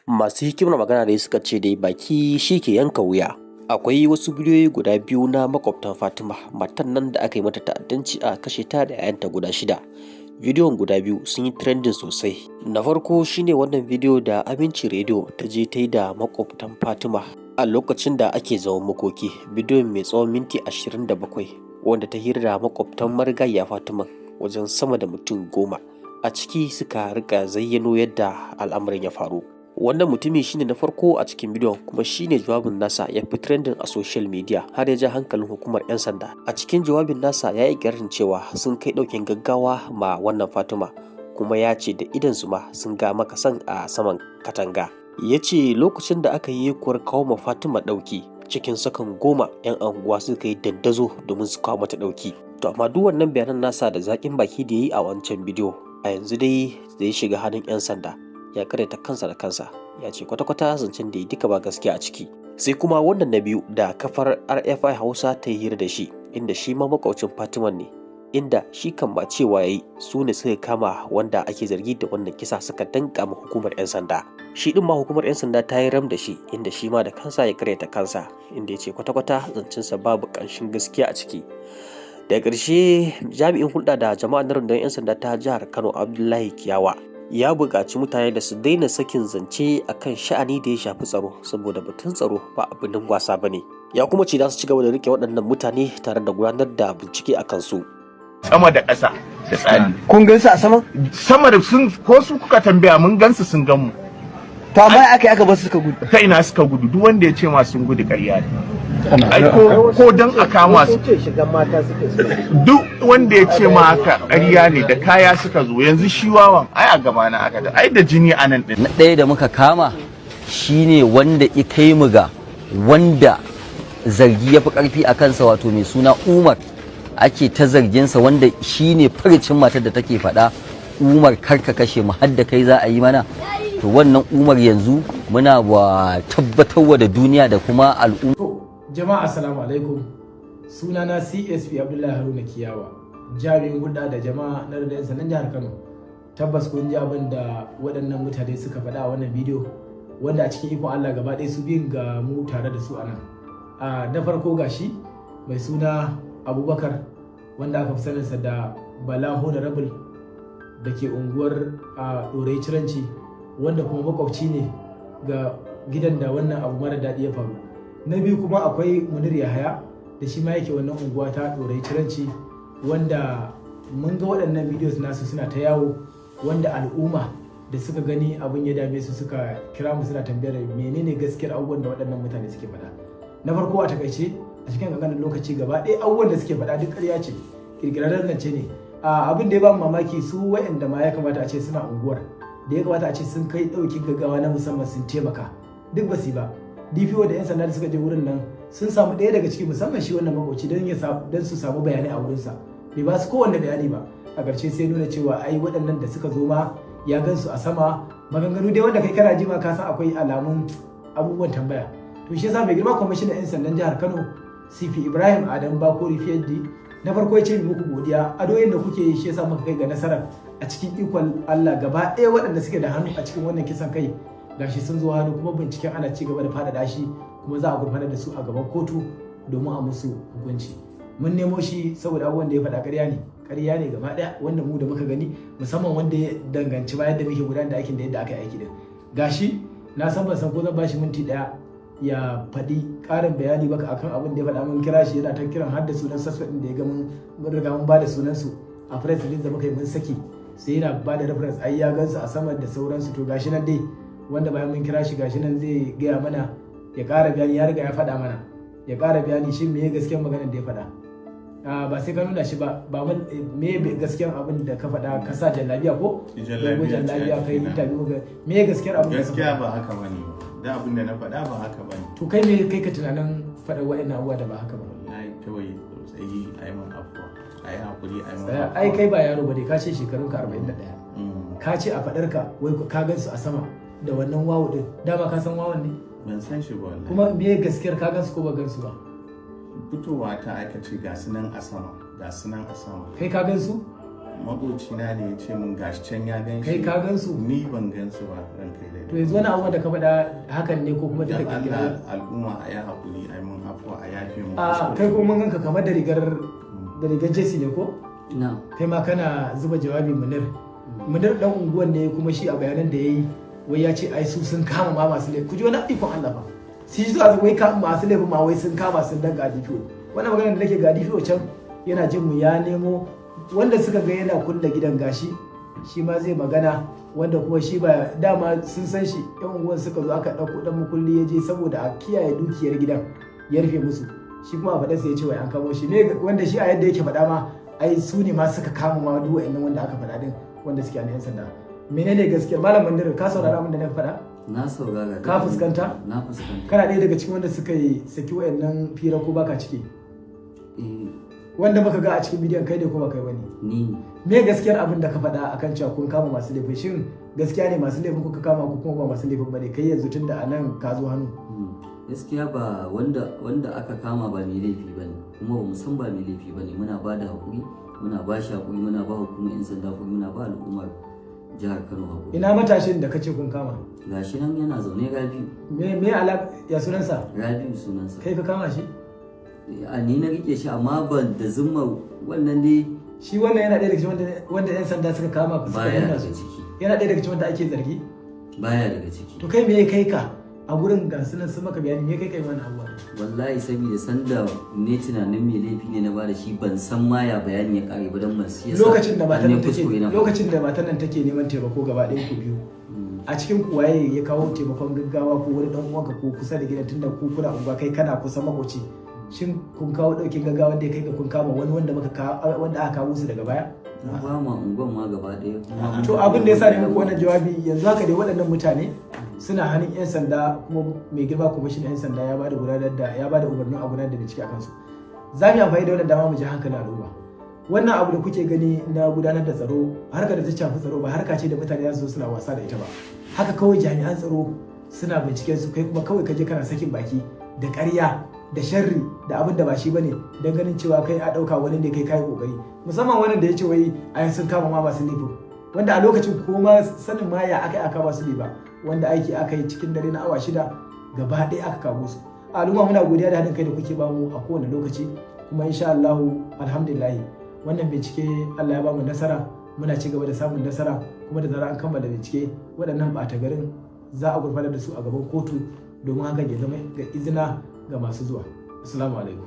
Masu hikimar magana dai suka ce dai baki shi ke yanka wuya. Akwai wasu bidiyoyi guda biyu na makwabtan Fatima, matan nan da aka yi mata ta'addanci a kashe ta da 'ya'yanta guda 6. Bidiyon guda biyu sun yi trending sosai. Na farko shine wannan bidiyo da Aminci Radio ta je ta yi da makwabtan Fatima a lokacin da ake zaman makoki. Bidiyon mai tsawon minti 27 wanda ta hira da makwabtan marigayiya Fatima wajen sama da mutum 10. A ciki suka rika zayyano yadda al'amarin ya faru. Wannan mutumi shine na farko a cikin bidiyon, kuma shine jawabin nasa ya fi trending a social media har ya ja hankalin hukumar 'yan sanda. A cikin jawabin nasa ya yi ikirarin cewa sun kai ɗaukin gaggawa ma wannan Fatima, kuma ya ce da idansu ma sun ga makasan a saman katanga. Ya ce lokacin da aka yi kuwar kawo ma Fatima ɗauki, cikin sakan 10 'yan anguwa suka yi dandazo domin su kawo mata ɗauki. To amma duk wannan bayanan nasa da zaƙin baki da ya yi a wancan bidiyo, a yanzu dai da ya shiga hannun 'yan sanda ya karyata kansa da kansa, ya ce kwata-kwata zancen da ya duka ba gaskiya a ciki. Sai kuma wannan na biyu da kafar RFI Hausa ta yi hira da shi, inda shi ma makwabcin Fatima ne, inda shi kan ba cewa yayi su ne suka kama wanda ake zargi da wannan kisa suka danka ma hukumar 'yan sanda. Shi din ma hukumar 'yan sanda ta yi ram da shi, inda shi ma da kansa ya karyata kansa, inda ya ce kwata-kwata zancensa babu ƙanshin gaskiya a ciki. Daga ƙarshe jami'in hulɗa da jama'a na rundunar 'yan sanda ta jihar Kano Abdullahi Kiyawa ya buƙaci mutane da su daina sakin zance akan sha'ani da ya shafi tsaro, saboda batun tsaro ba abin wasa bane. Ya kuma ce za su ci gaba da rike waɗannan mutane tare da gudanar da bincike a kansu. Sama da ƙasa da tsari. Kun gansu a sama? Sama da sun, ko su kuka tambaya mun gansu sun gan mu. To amma aka bar su suka gudu. Ta ina suka gudu? Duk wanda ya ce ma sun gudu ƙarya ne. Ai ko dan a kama su. Duk wanda ya ce ma haka ƙarya ne, da kaya suka zo. Yanzu shi wawan ai a gaba na aka da ai da jini a nan din. Na ɗaya da muka kama shine wanda ya kai mu ga wanda zargi ya fi ƙarfi a kansa, wato mai suna Umar. Ake ta zarginsa, wanda shine farcin matar da take faɗa, Umar karka kashe mu, har da kai za a yi mana. To wannan Umar yanzu muna wa tabbatarwa da duniya da kuma al'umma. Jama'a assalamu alaikum, sunana CSP Abdullahi Haruna Kiyawa, jami'in hulɗa da jama'a na rundunar 'yan sandan jihar Kano. Tabbas kun ji abin da waɗannan mutane suka faɗa a wannan bidiyo, wanda a cikin ikon Allah gaba ɗaya su biyun ga mu tare da su a nan. Na farko gashi mai suna Abubakar, wanda aka fi saninsa da Bala Honorable, da ke unguwar Ɗorai Ciranci, wanda kuma makwabci ne ga gidan da wannan abu mara daɗi ya faru. Na biyu kuma akwai Munir Yahaya, da shi ma yake wannan unguwa ta Ɗorai Ciranci, wanda mun ga waɗannan videos nasu suna ta yawo, wanda al'umma da suka gani abin ya dame su suka kira mu suna tambayar menene gaskiyar abubuwan da waɗannan mutane suke faɗa. Na farko a takaice, a cikin ƙanƙanin lokaci gaba ɗaya abubuwan da suke faɗa duk ƙarya ce, ƙirƙirarren zance ne. Abin da ya ba mu mamaki, su waɗanda ma ya kamata a ce suna unguwar, da ya kamata a ce sun kai ɗaukin gaggawa na musamman sun taimaka, duk ba su ba. DPO da 'yan sanda da suka je wurin nan sun samu ɗaya daga ciki, musamman shi wannan makoci, don su samu bayanai a wurinsa. Bai ba su kowanne bayani ba. A ƙarshe sai nuna cewa ai waɗannan da suka zo ma ya gansu a sama, maganganu dai wanda kai kana ji ma ka san akwai alamun abubuwan tambaya. To shi yasa mai girma kwamishinan 'yan sandan jihar Kano CP Ibrahim Adam Bakori PhD na farko ya ce muku godiya, adoyin da kuke yi shi yasa muka kai ga nasarar a cikin ikon Allah gaba ɗaya waɗanda suke da hannu a cikin wannan kisan kai gashi sun zo hannu, kuma binciken ana ci gaba da faɗaɗa shi, kuma za a gurfanar da su a gaban kotu domin a musu hukunci. Mun nemo shi saboda abubuwan da ya faɗa ƙarya ne gaba ɗaya, wanda mu da muka gani, musamman wanda ya danganci bayan da muke gudanar da aikin da yadda aka yi aiki din. Gashi na san ban san ko zan bashi minti ɗaya ya faɗi ƙarin bayani baka akan abin da ya faɗa. Mun kira shi yana ta kiran har da sunan suspect ɗin da ya ga mun riga mun ba da sunansu a press release da muka yi mun saki, sai yana ba da reference ai ya gansu a sama da sauransu. To gashi nan dai, wanda bayan mun kira shi gashi nan zai gaya mana ya ƙara bayani, ya riga ya faɗa mana ya ƙara bayani shin me gaskiyar maganar da ya faɗa. Ba sai ka nuna shi ba me gaskiyar abin da ka faɗa, ka sa jallabiya ko jallabiya kai interview ga me gaskiyar abin da gaskiya ba haka bane, da abin da na faɗa ba haka bane. To kai me kai ka tunanin faɗa wa'annan abubuwa da ba haka ba? Wallahi kawai tsayi ayi mun afwa, ayi hakuri ayi mun afwa. Ai kai ba yaro bane, ka ce shekarunka 41. Ka ce a faɗar ka wai ka gansu a sama da wannan wawo din, dama ka san wawan ne? Ban san shi ba wallahi. Kuma me gaskiyar, ka gansu ko ba gansu ba? Fitowa ta aka ce ga su nan a sama, ga su nan a sama. Kai ka gansu? makocina ne ya ce min gashi can ya gan shi. Kai ka gan su? Ni ban gan su ba ran kai dai. To yanzu wani abu da ka faɗa hakan ne ko kuma duka Dan kirkira? Allah al'umma a yi hakuri a yi mun afuwa a yafe mu. A kai kuma mun ganka kamar da rigar Jesse ne ko? na Kai ma kana zuba jawabi Munir. Munir dan unguwan ne kuma shi a bayanan da yayi wai ya ce ai su sun kama ma masu laifi. Ku ji wani ikon Allah ba. Shi zuwa wai masu laifin ma wai sun kama sun dan gadifiyo. Wannan magana da nake gadifiyo can yana jin mu ya nemo wanda suka ga yana kulle gidan gashi shi ma zai magana wanda kuma shi ba dama sun san shi yan unguwan suka zo aka ɗauko dan mukulli ya je saboda a kiyaye dukiyar gidan ya rufe musu shi kuma a faɗa sai ya ce wai an kamo shi ne wanda shi a yadda yake faɗa ma ai su ne ma suka kama ma duk wa'annan wanda aka faɗa din wanda suke a yan sanda menene gaskiyar malam Mandir ka saurara abin da na faɗa na saurara ka fuskanta na fuskanta kana ɗaya daga cikin wanda suka yi saki wa'annan fira ko baka ciki wanda baka ga a cikin bidiyon kai ne ko ba kai bane ni me gaskiyar abin da ka faɗa akan cewa kun kama masu laifin shin gaskiya ne masu laifin kuka kama ko kuma ba masu laifin bane kai yanzu tunda a nan ka zo hannu gaskiya ba wanda aka kama ba mai laifi bane kuma ba mu san ba mai laifi bane muna ba da hakuri muna ba shi hakuri muna ba hukumar yan sanda hakuri muna ba al'ummar jihar Kano hakuri ina matashin da kace kun kama gashi nan yana zaune Rabi'u me ya sunansa Rabi'u sunansa kai ka kama shi a ni na rike shi amma ban da zumma wannan dai shi wannan yana ɗaya daga cikin wanda yan sanda suka kama suka baya nuna daga su ciki yana ɗaya daga cikin wanda ake zargi baya daga ciki to kai me ya kai ka a gurin gasunan sun maka bayani me ya kai kai wannan abuwa wallahi saboda sanda ne tunanin mai laifi ne na ba da shi ban san ma ya bayani ya kare ba dan ban siya lokacin da matan nan take neman taimako gaba ɗayan ku biyu a cikin ku waye ya kawo taimakon gaggawa ko wani dan uwanka ko kusa da gidan tunda ku kuna unguwa kai kana kusa makoci shin kun kawo daukin gaggawa da ya kai ga kun kama wani wanda aka kawo su daga baya na ba ma ungon ma gaba ɗaya to abin da ya sa ne muku wannan jawabi yanzu haka dai waɗannan mutane suna hannun yan sanda kuma mai girma kwamishinan yan sanda ya bada umarnin a gudanar da bincike a kansu za mu yi amfani da wannan dama mu ji hankalin al'umma wannan abu da kuke gani na gudanar da tsaro harkar da ta shafi tsaro ba harka ce da mutane za su zo suna wasa da ita ba haka kawai jami'an tsaro suna binciken su kai kuma kawai kaje kana sakin baki da ƙarya da sharri da abin da ba shi bane don ganin cewa kai a ɗauka wani ne kai kayi kokari musamman wannan da ya ce wai a sun kama ma masu laifin wanda a lokacin kuma sanin ma ya aka yi aka ba su ne ba wanda aiki aka yi cikin dare na awa 6 gaba ɗaya aka kawo su al'umma muna godiya da haɗin kai da kuke bamu a kowane lokaci kuma insha Allah alhamdulillah wannan bincike Allah ya bamu nasara muna ci gaba da samun nasara kuma da zarar an kammala bincike waɗannan ɓata garin za a gurfanar da su a gaban kotu domin hakan ya zama ga izina ga masu zuwa. Assalamu alaikum.